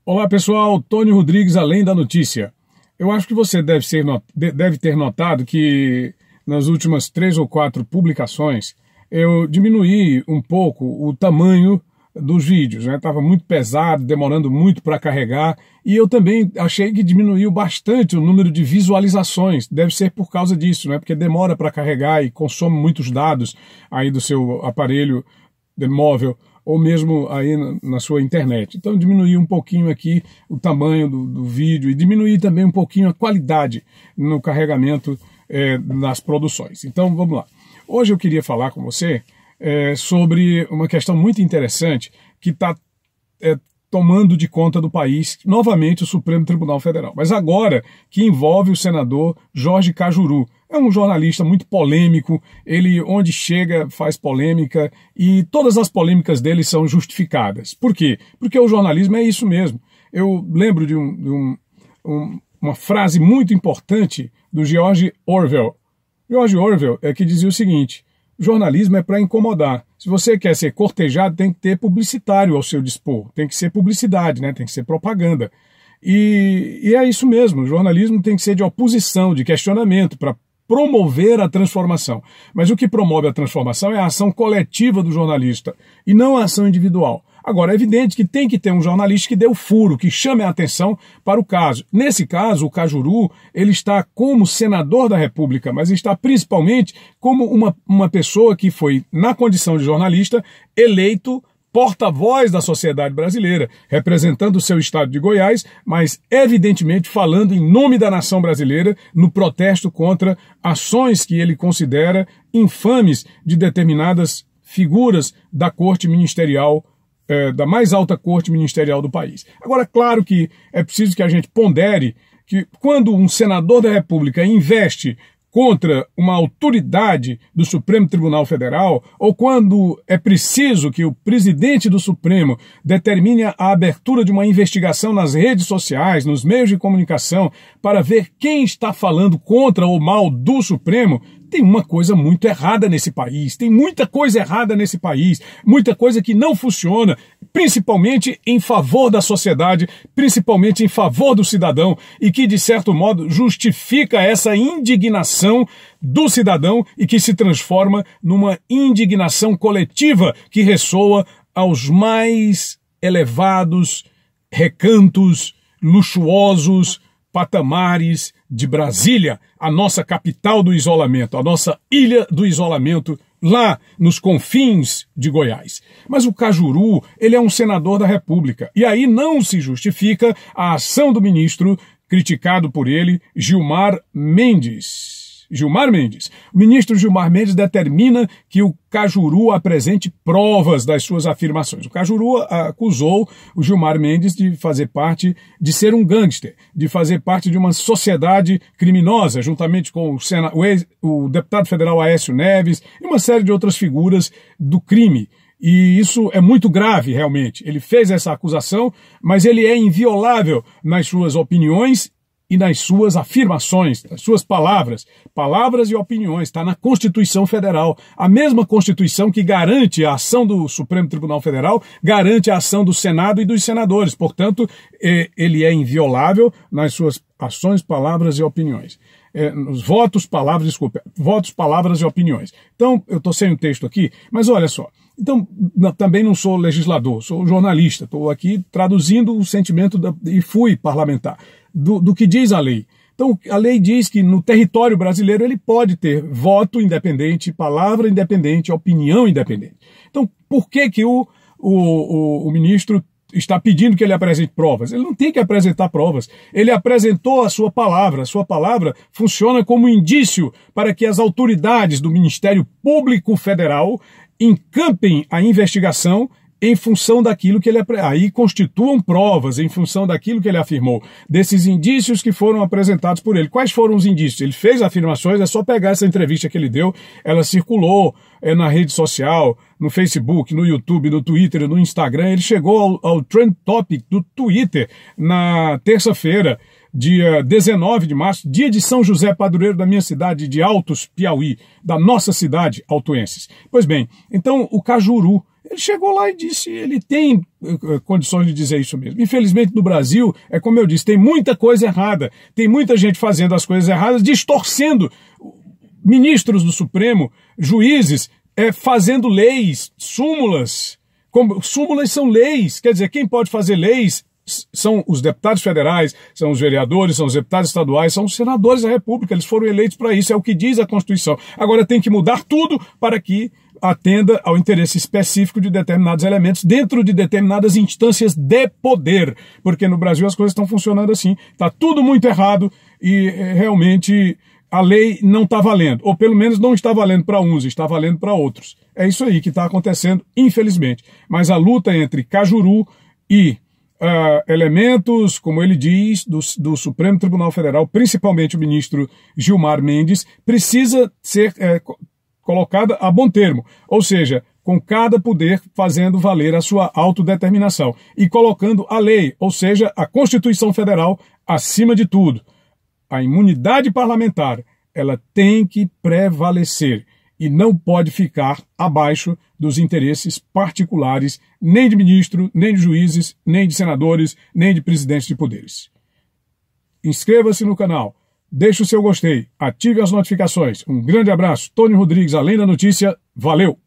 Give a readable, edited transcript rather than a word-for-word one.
Olá pessoal, Tony Rodrigues, Além da Notícia. Eu acho que você deve ter notado que nas últimas 3 ou 4 publicações eu diminuí um pouco o tamanho dos vídeos, né? Estava muito pesado, demorando muito para carregar, e eu também achei que diminuiu bastante o número de visualizações. Deve ser por causa disso, né? Porque demora para carregar e consome muitos dados aí do seu aparelho móvel ou mesmo aí na sua internet. Então diminuir um pouquinho aqui o tamanho do vídeo e diminuir também um pouquinho a qualidade no carregamento das produções. Então vamos lá. Hoje eu queria falar com você sobre uma questão muito interessante que está tomando de conta do país, novamente, o Supremo Tribunal Federal. Mas agora que envolve o senador Jorge Cajuru. É um jornalista muito polêmico, ele onde chega faz polêmica e todas as polêmicas dele são justificadas. Por quê? Porque o jornalismo é isso mesmo. Eu lembro de uma frase muito importante do George Orwell. George Orwell que dizia o seguinte: jornalismo é para incomodar. Se você quer ser cortejado, tem que ter publicitário ao seu dispor. Tem que ser publicidade, né? Tem que ser propaganda. E é isso mesmo. O jornalismo tem que ser de oposição, de questionamento, para promover a transformação. Mas o que promove a transformação é a ação coletiva do jornalista e não a ação individual. Agora, é evidente que tem que ter um jornalista que dê o furo, que chame a atenção para o caso. Nesse caso, o Cajuru, ele está como senador da República, mas está principalmente como uma pessoa que foi, na condição de jornalista, eleito porta-voz da sociedade brasileira, representando o seu estado de Goiás, mas evidentemente falando em nome da nação brasileira no protesto contra ações que ele considera infames de determinadas figuras da corte ministerial, da mais alta corte ministerial do país. Agora, claro que é preciso que a gente pondere que quando um senador da República investe contra uma autoridade do Supremo Tribunal Federal, ou quando é preciso que o presidente do Supremo determine a abertura de uma investigação nas redes sociais, nos meios de comunicação, para ver quem está falando contra ou mal do Supremo, tem uma coisa muito errada nesse país, tem muita coisa errada nesse país, muita coisa que não funciona, principalmente em favor da sociedade, principalmente em favor do cidadão, e que, de certo modo, justifica essa indignação do cidadão e que se transforma numa indignação coletiva que ressoa aos mais elevados recantos, luxuosos patamares de Brasília, a nossa capital do isolamento, a nossa ilha do isolamento, lá nos confins de Goiás. Mas o Cajuru, ele é um senador da República, e aí não se justifica a ação do ministro criticado por ele, Gilmar Mendes. O ministro Gilmar Mendes determina que o Cajuru apresente provas das suas afirmações. O Cajuru acusou o Gilmar Mendes de fazer parte, de ser um gangster, de fazer parte de uma sociedade criminosa, juntamente com o deputado federal Aécio Neves e uma série de outras figuras do crime. E isso é muito grave, realmente. Ele fez essa acusação, mas ele é inviolável nas suas opiniões e nas suas afirmações, nas suas palavras e opiniões, está na Constituição Federal. A mesma Constituição que garante a ação do Supremo Tribunal Federal, garante a ação do Senado e dos senadores. Portanto, ele é inviolável nas suas ações, palavras e opiniões. Votos, palavras e opiniões. Então, eu estou sem o texto aqui, mas olha só. Então, também não sou legislador, sou jornalista, estou aqui traduzindo o sentimento e fui parlamentar do que diz a lei. Então, a lei diz que no território brasileiro ele pode ter voto independente, palavra independente, opinião independente. Então, por que o ministro está pedindo que ele apresente provas? Ele não tem que apresentar provas. Ele apresentou a sua palavra. A sua palavra funciona como indício para que as autoridades do Ministério Público Federal encampem a investigação em função daquilo que ele... Aí constituam provas em função daquilo que ele afirmou, desses indícios que foram apresentados por ele. Quais foram os indícios? Ele fez afirmações, é só pegar essa entrevista que ele deu, ela circulou na rede social, no Facebook, no YouTube, no Twitter, no Instagram. Ele chegou ao Trend Topic do Twitter na terça-feira, dia 19 de março, dia de São José Padroeiro da minha cidade de Altos, Piauí, da nossa cidade, Altoenses. Pois bem, então o Cajuru, Ele chegou lá e disse, ele tem condições de dizer isso mesmo. Infelizmente, no Brasil, é como eu disse, tem muita coisa errada, tem muita gente fazendo as coisas erradas, distorcendo ministros do Supremo, juízes, fazendo leis, súmulas. Súmulas são leis, quer dizer, quem pode fazer leis são os deputados federais, são os vereadores, são os deputados estaduais, são os senadores da República, eles foram eleitos para isso, é o que diz a Constituição. Agora tem que mudar tudo para que atenda ao interesse específico de determinados elementos dentro de determinadas instâncias de poder, porque no Brasil as coisas estão funcionando assim, está tudo muito errado e realmente a lei não está valendo, ou pelo menos não está valendo para uns, está valendo para outros. É isso aí que está acontecendo, infelizmente. Mas a luta entre Cajuru e elementos, como ele diz, do Supremo Tribunal Federal, principalmente o ministro Gilmar Mendes, precisa ser colocada a bom termo, ou seja, com cada poder fazendo valer a sua autodeterminação e colocando a lei, ou seja, a Constituição Federal, acima de tudo. A imunidade parlamentar, ela tem que prevalecer e não pode ficar abaixo dos interesses particulares nem de ministro, nem de juízes, nem de senadores, nem de presidentes de poderes. Inscreva-se no canal, deixe o seu gostei, ative as notificações. Um grande abraço, Tony Rodrigues, Além da Notícia, valeu!